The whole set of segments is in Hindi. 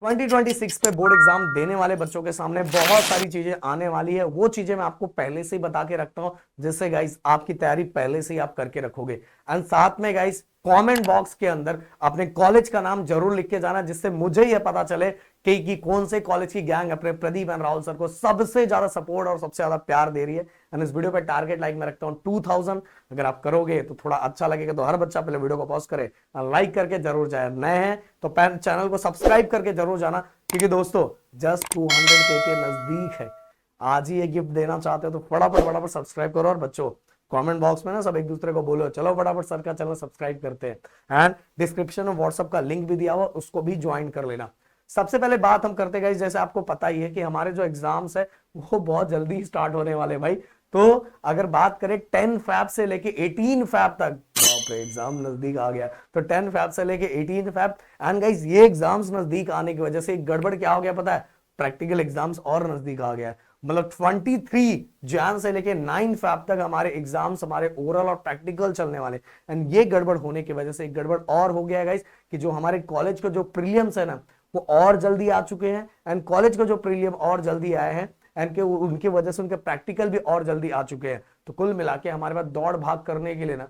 2026 पे बोर्ड एग्जाम देने वाले बच्चों के सामने बहुत सारी चीजें आने वाली है। वो चीजें मैं आपको पहले से ही बता के रखता हूं, जिससे गाइस आपकी तैयारी पहले से ही आप करके रखोगे। एंड साथ में गाइस कमेंट बॉक्स के अंदर अपने कॉलेज का नाम जरूर लिख के जाना, जिससे मुझे यह पता चले कि कौन से कॉलेज की गैंग अपने प्रदीप एंड राहुल सर को सबसे ज्यादा सपोर्ट और सबसे ज्यादा प्यार दे रही है। एंड इस वीडियो पे टारगेट लाइक मैं रखता हूं 2000। अगर आप करोगे तो थोड़ा अच्छा लगेगा। तो हर बच्चा पहले वीडियो को पॉज करे, लाइक करके जरूर जाए। नए हैं तो चैनल को सब्सक्राइब करके जरूर जाना, क्योंकि दोस्तों जस्ट 200K के नजदीक है। आज ही ये गिफ्ट देना चाहते हो तो फटाफट फटाफट सब्सक्राइब करो। और बच्चों कमेंट बॉक्स में ना सब एक दूसरे को बोलो चलो फटाफट सर का चैनल सब्सक्राइब करते हैं। एंड डिस्क्रिप्शन में व्हाट्सएप का लिंक भी दिया हुआ, उसको भी ज्वाइन कर लेना। सबसे पहले बात हम करते गए, जैसे आपको पता ही है कि हमारे जो एग्जाम्स है वो बहुत जल्दी स्टार्ट होने वाले भाई। तो अगर बात करें 10 फैब से लेके 18 फैब तक, एग्जाम नजदीक आ गया, तो 10 फैब से लेके 18 फैब। एंड गाइस ये एग्जाम्स नजदीक आने की वजह से एक गड़बड़ क्या हो गया पता है, प्रैक्टिकल एग्जाम्स और नजदीक आ गया है। मतलब 23 जैन से लेके 9 फैब तक हमारे एग्जाम्स, हमारे ओरल और प्रैक्टिकल चलने वाले। एंड ये गड़बड़ होने की वजह से एक गड़बड़ और हो गया है गाइस, कि जो हमारे कॉलेज का जो प्रीलियम्स है ना वो और जल्दी आ चुके हैं। एंड कॉलेज का जो प्रीलियम और जल्दी आए हैं, एंड के उनकी वजह से उनके प्रैक्टिकल भी और जल्दी आ चुके हैं। तो कुल मिला के हमारे पास दौड़ भाग करने के लिए ना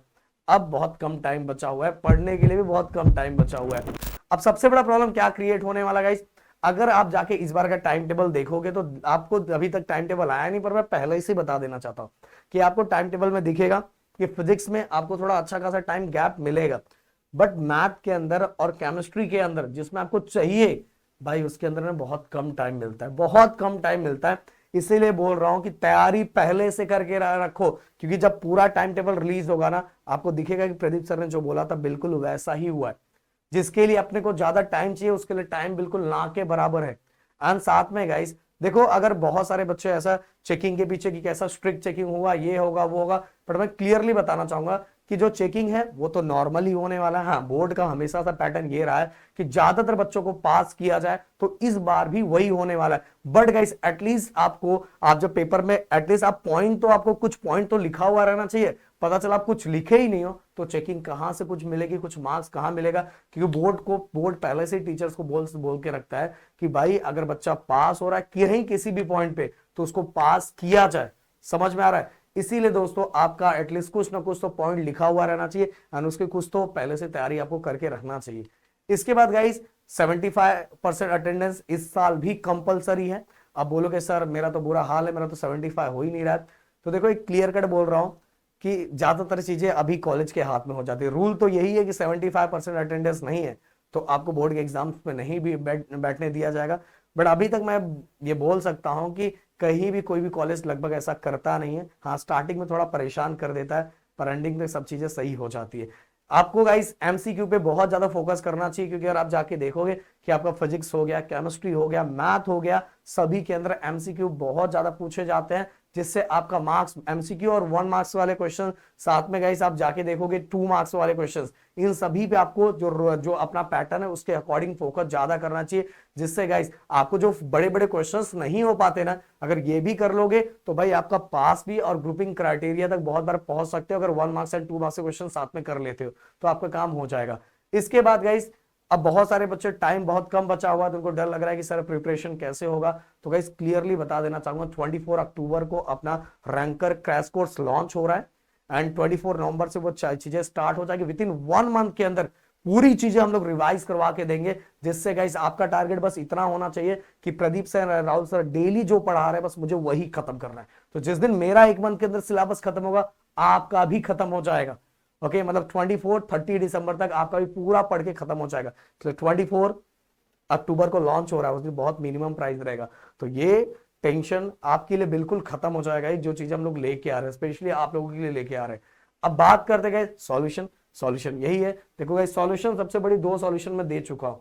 अब बहुत कम टाइम बचा हुआ है, पढ़ने के लिए भी बहुत कम टाइम बचा हुआ है। अब सबसे बड़ा प्रॉब्लम क्या क्रिएट होने वाला गाइस, अगर आप जाके इस बार का टाइम टेबल देखोगे तो आपको अभी तक टाइम टेबल आया नहीं, पर मैं पहले से बता देना चाहता हूं कि आपको टाइम टेबल में दिखेगा कि फिजिक्स में आपको थोड़ा अच्छा खासा टाइम गैप मिलेगा, बट मैथ के अंदर और केमिस्ट्री के अंदर जिसमें आपको चाहिए भाई उसके अंदर में बहुत कम टाइम मिलता है, बहुत कम टाइम मिलता है। इसीलिए बोल रहा हूं कि तैयारी पहले से करके रखो, क्योंकि जब पूरा टाइम टेबल रिलीज होगा ना आपको दिखेगा कि प्रदीप सर ने जो बोला था बिल्कुल वैसा ही हुआ है। जिसके लिए अपने को ज्यादा टाइम चाहिए उसके लिए टाइम बिल्कुल ना के बराबर है। एंड साथ में गाइस देखो, अगर बहुत सारे बच्चे ऐसा चेकिंग के पीछे की कैसा स्ट्रिक्ट चेकिंग होगा, ये होगा वो होगा, पर मैं क्लियरली बताना चाहूंगा कि जो चेकिंग है वो तो नॉर्मली होने वाला है। हाँ, बोर्ड का हमेशा सा पैटर्न ये रहा है कि ज्यादातर बच्चों को पास किया जाए, तो इस बार भी वही होने वाला है। बट गाइस एटलीस्ट आपको, आप जब पेपर में एटलीस्ट आप पॉइंट तो, आपको कुछ पॉइंट तो लिखा हुआ रहना चाहिए। पता चला आप कुछ लिखे ही नहीं हो तो चेकिंग कहां से कुछ मिलेगी, कुछ मार्क्स कहां मिलेगा। क्योंकि बोर्ड पहले से टीचर्स को बोल के रखता है कि भाई अगर बच्चा पास हो रहा है कहीं किसी भी पॉइंट पे तो उसको पास किया जाए। समझ में आ रहा है? इसीलिए दोस्तों आपका एटलीस्ट कुछ ना कुछ तो पॉइंट लिखा हुआ रहना चाहिए, और उसके कुछ तो पहले से तैयारी आपको करके रखना चाहिए। इसके बाद गाइस 75% अटेंडेंस इस साल भी कंपलसरी है। अब बोलोगे सर मेरा तो बुरा हाल है, मेरा तो 75 हो ही नहीं रहा है। तो देखो एक क्लियर कट बोल रहा हूं कि ज्यादातर चीजें अभी कॉलेज के हाथ में हो जाती है। रूल तो यही है कि 75% अटेंडेंस नहीं है तो आपको बोर्ड के एग्जाम्स में नहीं भी बैठने दिया जाएगा। बट अभी तक मैं ये बोल सकता हूं कि कहीं भी कोई भी कॉलेज लगभग ऐसा करता नहीं है। हाँ, स्टार्टिंग में थोड़ा परेशान कर देता है, पर एंडिंग तक सब चीजें सही हो जाती है। आपको गाइस एमसीक्यू पे बहुत ज्यादा फोकस करना चाहिए, क्योंकि अगर आप जाके देखोगे कि आपका फिजिक्स हो गया, केमिस्ट्री हो गया, मैथ हो गया, सभी के अंदर एमसीक्यू बहुत ज्यादा पूछे जाते हैं, जिससे आपका मार्क्स एमसीक्यू और 1 मार्क्स वाले क्वेश्चन, साथ में गाइस आप जाके देखोगे 2 मार्क्स वाले क्वेश्चन, इन सभी पे आपको जो अपना पैटर्न है उसके अकॉर्डिंग फोकस ज्यादा करना चाहिए। जिससे गाइस आपको जो बड़े बड़े क्वेश्चंस नहीं हो पाते ना, अगर ये भी कर लोगे तो भाई आपका पास भी और ग्रुपिंग क्राइटेरिया तक बहुत बार पहुंच सकते हो। अगर 1 मार्क्स एंड 2 मार्क्स के क्वेश्चन साथ में कर लेते हो तो आपका काम हो जाएगा। इसके बाद गाइस अब बहुत सारे बच्चे, टाइम बहुत कम बचा हुआ है तो उनको डर लग रहा है कि सर प्रिपरेशन कैसे होगा। तो गाइस क्लियरली बता देना चाहूंगा 24 अक्टूबर को अपना रैंकर क्रैश कोर्स लॉन्च हो रहा है, एंड 24 नवंबर से वो चीजें स्टार्ट हो जाएगी। विद इन 1 मंथ के अंदर पूरी चीजें हम लोग रिवाइज करवा के देंगे, जिससे गाइस आपका टारगेट बस इतना होना चाहिए कि Pradeep sir, Rahul sir daily जो पढ़ा रहे हैं बस मुझे वही खत्म करना है। तो जिस दिन मेरा 1 मंथ के अंदर सिलेबस खत्म होगा आपका भी खत्म हो जाएगा। ओके, मतलब 30 दिसंबर तक आपका भी पूरा पढ़ के खत्म हो जाएगा। तो 24 अक्टूबर को लॉन्च हो रहा है, उसमें बहुत मिनिमम प्राइस रहेगा। तो ये टेंशन आपके लिए बिल्कुल खत्म हो जाएगा, जो चीज हम लोग लेके आ रहे हैं, स्पेशली आप लोगों के लिए लेके आ रहे हैं। अब बात करते गए सॉल्यूशन यही है। देखो गाइस सॉल्यूशन सबसे बड़ी 2 सॉल्यूशन में दे चुका हूं।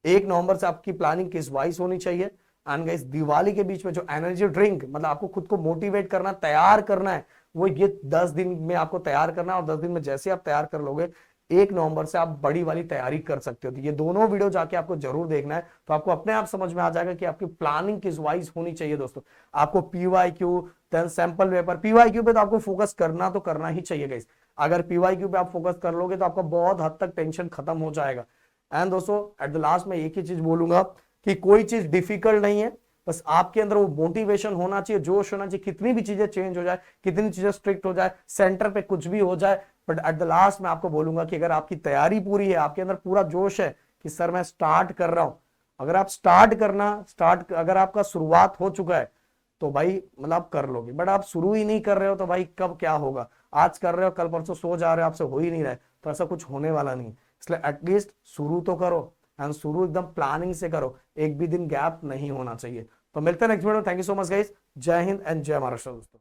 1 नवंबर से आपकी प्लानिंग किस वाइज होनी चाहिए। एंड गाइस दिवाली के बीच में जो एनर्जी ड्रिंक, मतलब आपको खुद को मोटिवेट करना, तैयार करना है, वो ये 10 दिन में आपको तैयार करना है। और 10 दिन में जैसे आप तैयार कर लोगे 1 नवंबर से आप बड़ी वाली तैयारी कर सकते हो। तो ये दोनों वीडियो जाके आपको जरूर देखना है, तो आपको अपने आप समझ में आ जाएगा कि आपकी प्लानिंग किस वाइज होनी चाहिए। दोस्तों आपको PYQ, then sample paper, PYQ पे तो आपको फोकस करना तो करना ही चाहिए गाइस। अगर पीवाईक्यू पे आप फोकस कर लोगे तो आपका बहुत हद तक टेंशन खत्म हो जाएगा। एंड दोस्तों एट द लास्ट में एक ही चीज बोलूंगा कि कोई चीज डिफिकल्ट नहीं है, बस आपके अंदर वो मोटिवेशन होना चाहिए, जोश होना चाहिए। कितनी भी चीजें चेंज हो जाए, कितनी चीजें स्ट्रिक्ट हो जाए, सेंटर पे कुछ भी हो जाए, बट एट द लास्ट मैं आपको बोलूंगा कि अगर आपकी तैयारी पूरी है, आपके अंदर पूरा जोश है कि सर मैं स्टार्ट कर रहा हूं, अगर आप अगर आपका शुरुआत हो चुका है तो भाई मतलब आप कर लोगे। बट आप शुरू ही नहीं कर रहे हो तो भाई कब क्या होगा, आज कर रहे हो कल परसों सो जा रहे हो, आपसे हो ही नहीं रहा है, तो ऐसा कुछ होने वाला नहीं। इसलिए एटलीस्ट शुरू तो करो, एंड शुरू एकदम प्लानिंग से करो, एक भी दिन गैप नहीं होना चाहिए। तो मिलते हैं next video. Thank you so much guys, जय हिंद एंड जय महाराष्ट्र दोस्तों।